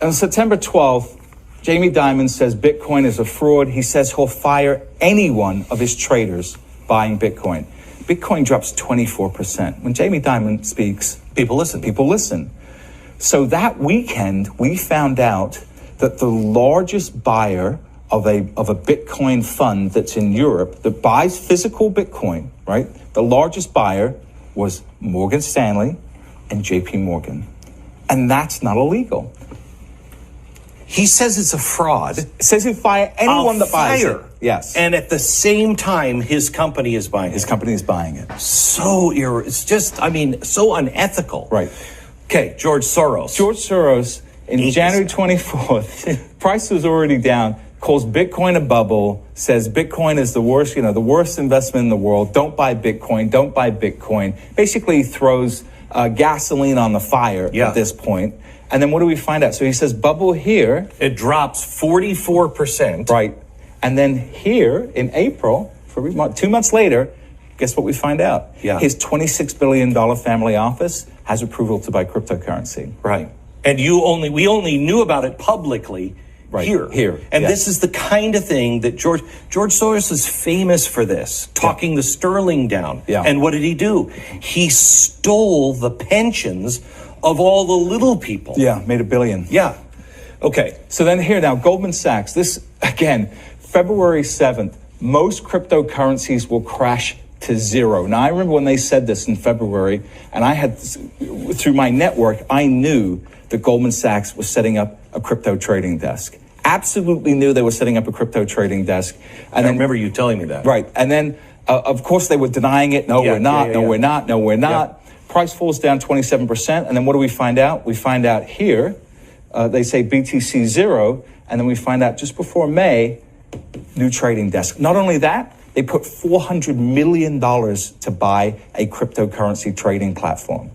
On September 12th, Jamie Dimon says Bitcoin is a fraud. He says he'll fire any one of his traders buying Bitcoin. Bitcoin drops 24%. When Jamie Dimon speaks, people listen. People listen. So that weekend, we found out that the largest buyer of a Bitcoin fund that's in Europe that buys physical Bitcoin, right? The largest buyer was Morgan Stanley and JP Morgan. And that's not illegal. He says it's a fraud. It says he'll fire anyone that buys it. Yes. And at the same time, his company is buying it. His company is buying it. It's just, I mean, so unethical. Right. Okay, George Soros. George Soros, in January 24th, price was already down, calls Bitcoin a bubble, says Bitcoin is the worst, the worst investment in the world. Don't buy Bitcoin. Don't buy Bitcoin. Basically throws gasoline on the fire at this point. And then what do we find out? So he says bubble here. It drops 44%. Right. And then here in April, 2 months later, guess what we find out? Yeah. His $26 billion family office has approval to buy cryptocurrency. Right. And we only knew about it publicly here. And this is the kind of thing that George Soros is famous for this, talking the sterling down. Yeah. And what did he do? He stole the pensions of all the little people. Yeah, made $1 billion. Yeah. Okay. So then here now, Goldman Sachs, this, again, February 7th, most cryptocurrencies will crash to zero. Now, I remember when they said this in February, and I had, through my network, I knew that Goldman Sachs was setting up a crypto trading desk. Absolutely knew they were setting up a crypto trading desk. And I remember you telling me that. Right. And then, of course, they were denying it. No, we're not. No, we're not. No, we're not. Price falls down 27%. And then what do we find out? We find out here, they say BTC 0. And then we find out just before May, new trading desk. Not only that, they put $400 million to buy a cryptocurrency trading platform.